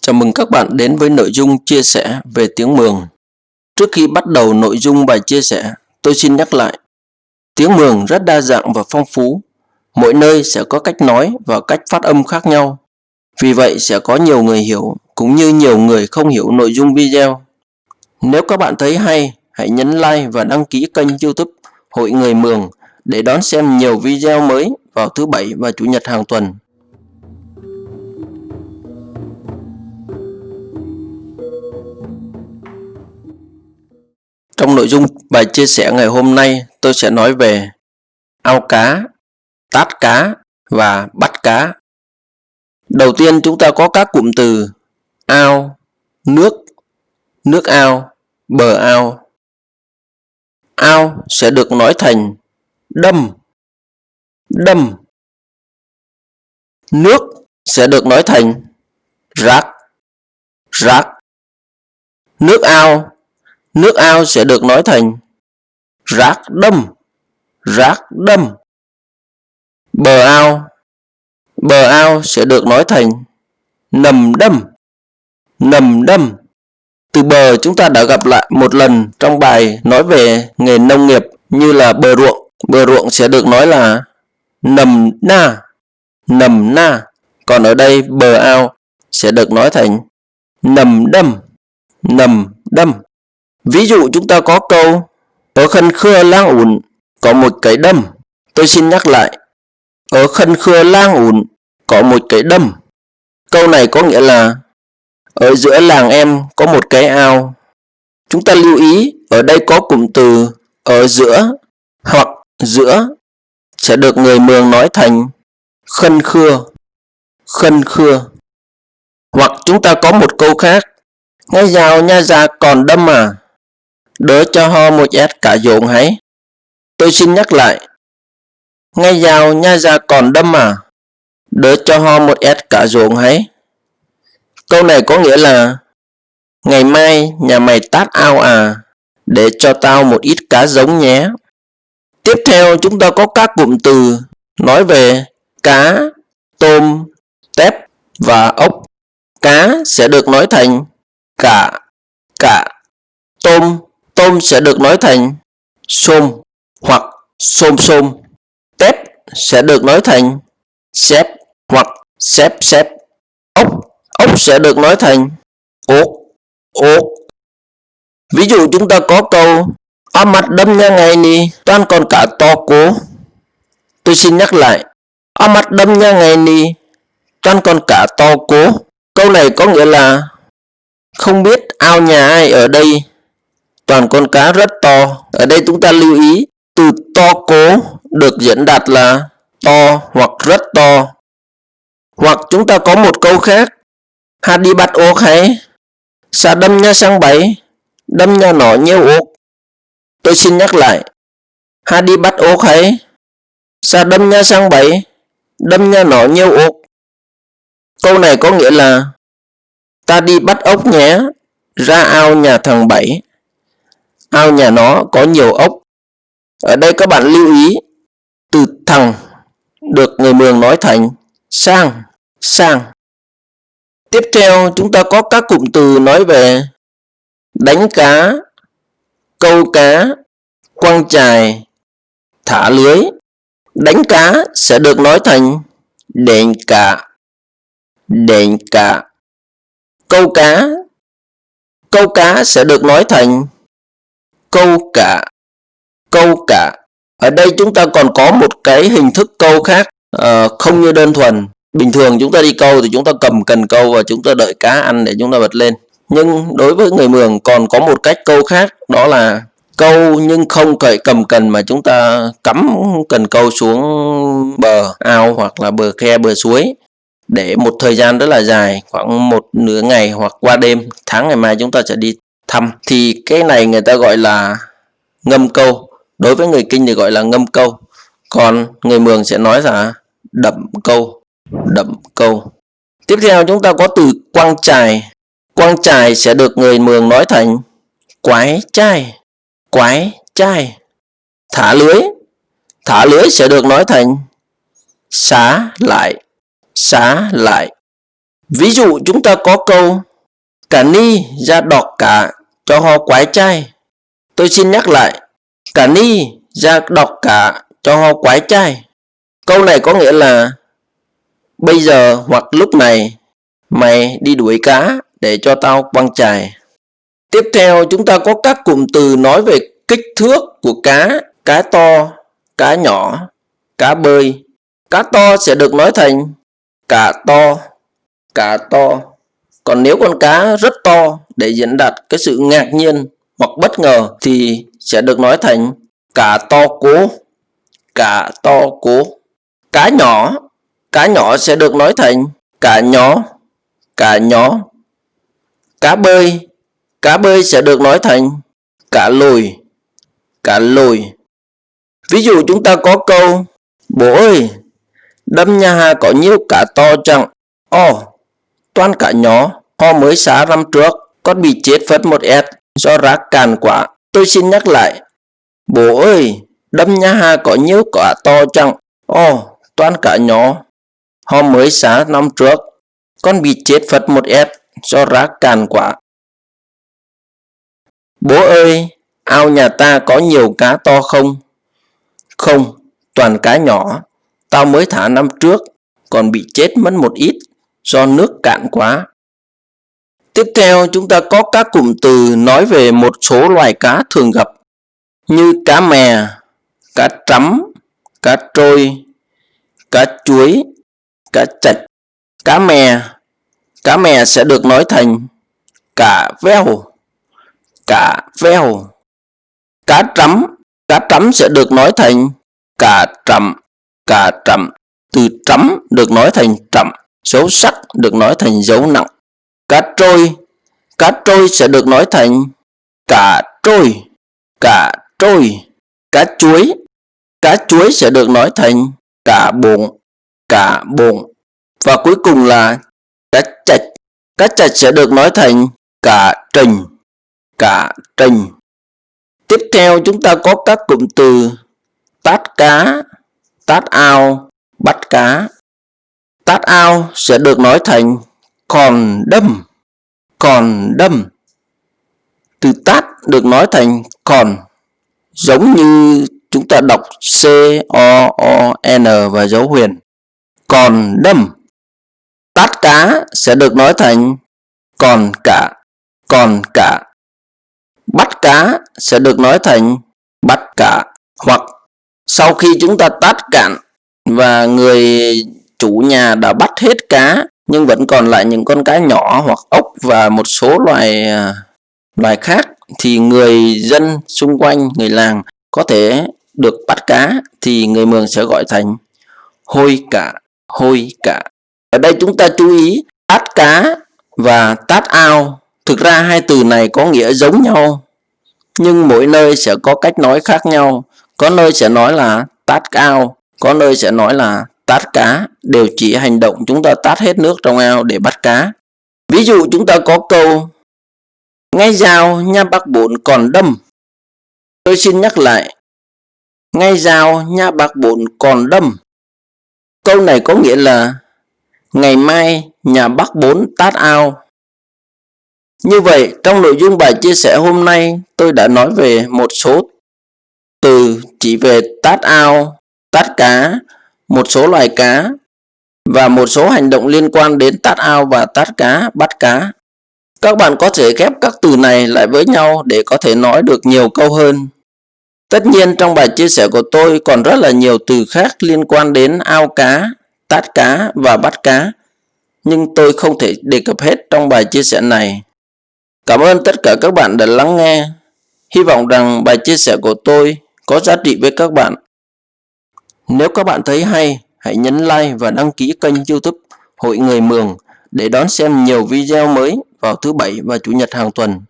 Chào mừng các bạn đến với nội dung chia sẻ về tiếng Mường. Trước khi bắt đầu nội dung bài chia sẻ, tôi xin nhắc lại. Tiếng Mường rất đa dạng và phong phú. Mỗi nơi sẽ có cách nói và cách phát âm khác nhau. Vì vậy sẽ có nhiều người hiểu cũng như nhiều người không hiểu nội dung video. Nếu các bạn thấy hay, hãy nhấn like và đăng ký kênh YouTube Hội Người Mường để đón xem nhiều video mới vào thứ Bảy và Chủ nhật hàng tuần. Trong nội dung bài chia sẻ ngày hôm nay, tôi sẽ nói về ao cá, tát cá và bắt cá. Đầu tiên chúng ta có các cụm từ ao, nước, nước ao, bờ ao. Ao sẽ được nói thành đâm, đâm. Nước sẽ được nói thành rác, rác. Nước ao sẽ được nói thành rác đâm, rác đâm. Bờ ao sẽ được nói thành nầm đâm, nầm đâm. Từ bờ chúng ta đã gặp lại một lần trong bài nói về nghề nông nghiệp như là bờ ruộng. Bờ ruộng sẽ được nói là nầm na, nầm na. Còn ở đây bờ ao sẽ được nói thành nầm đâm, nầm đâm. Ví dụ chúng ta có câu ở khân khưa lang ủn có một cái đâm. Tôi xin nhắc lại, ở khân khưa lang ủn có một cái đâm. Câu này có nghĩa là ở giữa làng em có một cái ao. Chúng ta lưu ý ở đây có cụm từ ở giữa hoặc giữa sẽ được người Mường nói thành khân khưa, khân khưa. Hoặc chúng ta có một câu khác, ngay rào nha già còn đâm à, đỡ cho ho một ét cả dồn hãy. Tôi xin nhắc lại, ngay rào nha già còn đâm à, đỡ cho ho một ét cả dồn hãy. Câu này có nghĩa là ngày mai nhà mày tát ao à, để cho tao một ít cá giống nhé. Tiếp theo chúng ta có các cụm từ nói về cá, tôm, tép và ốc. Cá sẽ được nói thành cả, tôm sẽ được nói thành xôm hoặc xôm xôm. Tép sẽ được nói thành xép hoặc xép xép. Ốc sẽ được nói thành ốc, ốc. Ví dụ chúng ta có câu mặt đâm nha ngày ni toàn còn cả to cố. Tôi xin nhắc lại, mặt đâm nha ngày ni toàn còn cả to cố. Câu này có nghĩa là không biết ao nhà ai ở đây toàn con cá rất to. Ở đây chúng ta lưu ý từ to cố được diễn đạt là to hoặc rất to. Hoặc chúng ta có một câu khác, hà đi bắt ốc hay xa đâm nha sang bảy, đâm nha nó nhiều ốc. Tôi xin nhắc lại, hà đi bắt ốc hay xa đâm nha sang bảy, đâm nha nó nhiều ốc. Câu này có nghĩa là ta đi bắt ốc nhé, ra ao nhà thằng Bảy, ao nhà nó có nhiều ốc. Ở đây các bạn lưu ý từ thằng được người Mường nói thành sang, sang. Tiếp theo chúng ta có các cụm từ nói về đánh cá, câu cá, quăng chài, thả lưới. Đánh cá sẽ được nói thành đền cả, đền cả. Câu cá sẽ được nói thành câu cả, câu cả. Ở đây chúng ta còn có một cái hình thức câu khác, không như đơn thuần. Bình thường chúng ta đi câu thì chúng ta cầm cần câu và chúng ta đợi cá ăn để chúng ta bật lên. Nhưng đối với người Mường còn có một cách câu khác, đó là câu nhưng không cậy cầm cần mà chúng ta cắm cần câu xuống bờ ao hoặc là bờ khe, bờ suối để một thời gian rất là dài, khoảng một nửa ngày hoặc qua đêm, tháng ngày mai chúng ta sẽ đi thăm. Thì cái này người ta gọi là ngâm câu. Đối với người Kinh thì gọi là ngâm câu. Còn người Mường sẽ nói là đậm câu, đậm câu. Tiếp theo chúng ta có từ quăng chài. Quăng chài sẽ được người Mường nói thành quái chai, quái chai. Thả lưới sẽ được nói thành xá lại, xá lại. Ví dụ chúng ta có câu cả ni ra đọt cả cho ho quái trai. Tôi xin nhắc lại, cả ni ra đọt cả cho ho quái trai. Câu này có nghĩa là bây giờ hoặc lúc này mày đi đuổi cá để cho tao quăng chài. Tiếp theo chúng ta có các cụm từ nói về kích thước của cá to, cá nhỏ, cá bơi. Cá to sẽ được nói thành cá to. Còn nếu con cá rất to để diễn đạt cái sự ngạc nhiên hoặc bất ngờ thì sẽ được nói thành cá to cố. Cá nhỏ sẽ được nói thành cá nhỏ. Cá bơi sẽ được nói thành cá lồi. Ví dụ chúng ta có câu bố ơi, đâm nhà Hà có nhiều cá to chẳng? Toàn cá nhỏ, ho mới xả năm trước, con bị chết phất một ẹt do rác càn quá. Tôi xin nhắc lại, bố ơi, đâm nhà Hà có nhiều cá to chẳng? Toàn cá nhỏ, ho mới xả năm trước, con bị chết phất một ẹt do rác càn quá. Bố ơi, ao nhà ta có nhiều cá to không? Không, toàn cá nhỏ, tao mới thả năm trước, còn bị chết mất một ít do nước cạn quá. Tiếp theo chúng ta có các cụm từ nói về một số loài cá thường gặp như cá mè, cá trắm, cá trôi, cá chuối, cá chạch. Cá mè sẽ được nói thành cá veo. Cá trắm sẽ được nói thành cá trắm. Từ trắm được nói thành trầm, dấu sắc được nói thành dấu nặng. Cá trôi sẽ được nói thành cá trôi. Cá chuối sẽ được nói thành cá bồn. Và cuối cùng là cá chạch sẽ được nói thành cá trình. Tiếp theo chúng ta có các cụm từ tát cá, tát ao, bắt cá. Tát ao sẽ được nói thành còn đâm. Từ tát được nói thành còn, giống như chúng ta đọc C-O-O-N và dấu huyền. Còn đâm. Tát cá sẽ được nói thành còn cả. Bắt cá sẽ được nói thành bắt cá. Hoặc sau khi chúng ta tát cạn và người chủ nhà đã bắt hết cá nhưng vẫn còn lại những con cá nhỏ hoặc ốc và một số loài khác thì người dân xung quanh, người làng có thể được bắt cá thì người Mường sẽ gọi thành hôi cả. Ở đây chúng ta chú ý tát cá và tát ao. Thực ra hai từ này có nghĩa giống nhau nhưng mỗi nơi sẽ có cách nói khác nhau. Có nơi sẽ nói là tát ao, có nơi sẽ nói là tát cá, đều chỉ hành động chúng ta tát hết nước trong ao để bắt cá. Ví dụ chúng ta có câu ngay rào nha bác bốn còn đâm. Tôi xin nhắc lại, ngay rào nha bác bốn còn đâm. Câu này có nghĩa là ngày mai nhà bác bốn tát ao. Như vậy trong nội dung bài chia sẻ hôm nay tôi đã nói về một số từ chỉ về tát ao, tát cá, một số loài cá và một số hành động liên quan đến tát ao và tát cá, bắt cá. Các bạn có thể ghép các từ này lại với nhau để có thể nói được nhiều câu hơn. Tất nhiên trong bài chia sẻ của tôi còn rất là nhiều từ khác liên quan đến ao cá, tát cá và bắt cá, nhưng tôi không thể đề cập hết trong bài chia sẻ này. Cảm ơn tất cả các bạn đã lắng nghe. Hy vọng rằng bài chia sẻ của tôi có giá trị với các bạn. Nếu các bạn thấy hay, hãy nhấn like và đăng ký kênh YouTube Hội Người Mường để đón xem nhiều video mới vào thứ Bảy và Chủ nhật hàng tuần.